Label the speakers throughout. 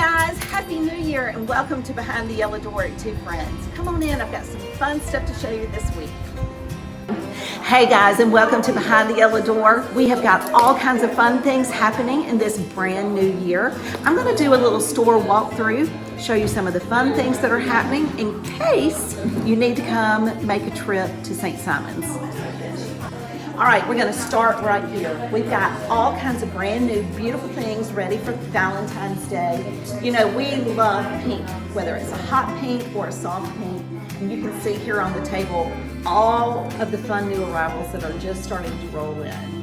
Speaker 1: guys, Happy New Year and welcome to Behind the Yellow Door at Two Friends. Come on in, I've got some fun stuff to show you this week. Hey guys, and welcome to Behind the Yellow Door. We have got all kinds of fun things happening in this brand new year. I'm going to do a little store walkthrough, show you some of the fun things that are happening in case you need to come make a trip to St. Simon's. All right, we're going to start right here. We've got all kinds of brand new, beautiful things ready for Valentine's Day. You know, we love pink, whether it's a hot pink or a soft pink. And you can see here on the table all of the fun new arrivals that are just starting to roll in.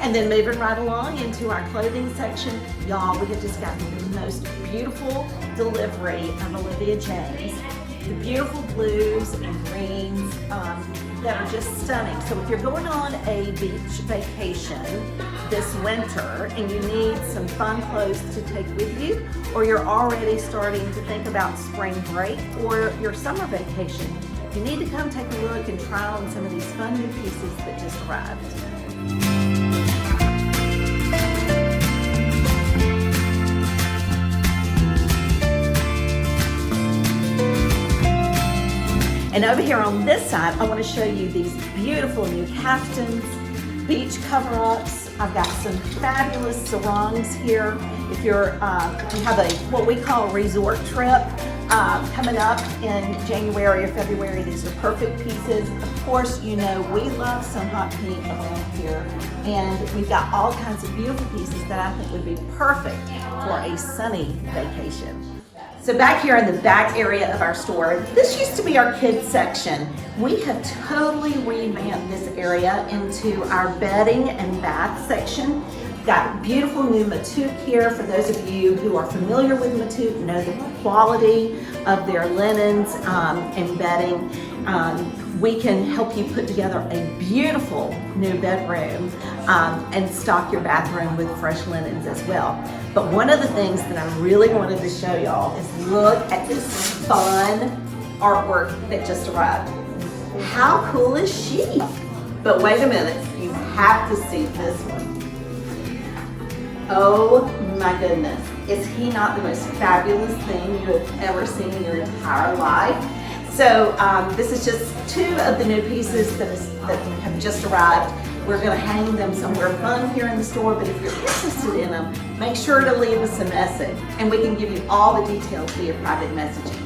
Speaker 1: And then moving right along into our clothing section, y'all, we have just gotten the most beautiful delivery of Olivia James. The beautiful blues and greens that are just stunning. So if you're going on a beach vacation this winter and you need some fun clothes to take with you, or you're already starting to think about spring break or your summer vacation, you need to come take a look and try on some of these fun new pieces that just arrived. And over here on this side, I want to show you these beautiful new caftans, beach cover-ups. I've got some fabulous sarongs here. If you're, you have what we call a resort trip coming up in January or February, these are perfect pieces. Of course, you know we love some hot pink around here, and we've got all kinds of beautiful pieces that I think would be perfect for a sunny vacation. So back here in the back area of our store, this used to be our kids section. We have totally revamped this area into our bedding and bath section. Got beautiful new Matouk here. For those of you who are familiar with Matouk, know the quality of their linens and bedding. We can help you put together a beautiful new bedroom and stock your bathroom with fresh linens as well. But one of the things that I really wanted to show y'all is look at this fun artwork that just arrived. How cool is she? But wait a minute, you have to see this one. Oh my goodness, is he not the most fabulous thing you have ever seen in your entire life? So this is just two of the new pieces that have just arrived. We're going to hang them somewhere fun here in the store, but if you're interested in them, make sure to leave us a message and we can give you all the details via private messaging.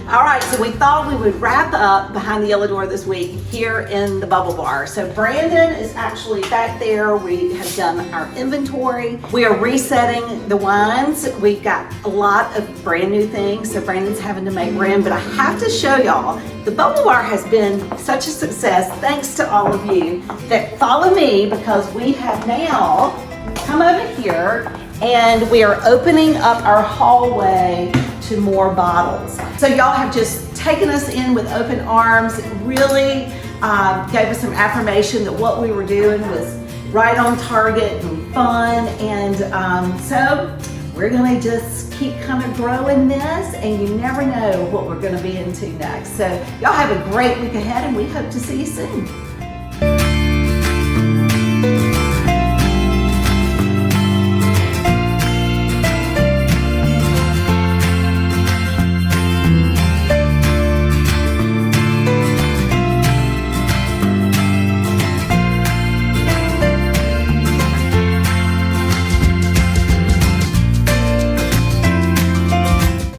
Speaker 1: All right, so we thought we would wrap up Behind the Yellow Door this week here in the Bubble Bar. So Brandon is actually back there. We have done our inventory. We are resetting the wines. We've got a lot of brand new things, so Brandon's having to make room. But I have to show y'all, the Bubble Bar has been such a success thanks to all of you that follow me, because we have now come over here and we are opening up our hallway to more bottles. So y'all have just taken us in with open arms. It really gave us some affirmation that what we were doing was right on target and fun. And so we're gonna just keep kind of growing this, and you never know what we're gonna be into next. So y'all have a great week ahead, and we hope to see you soon.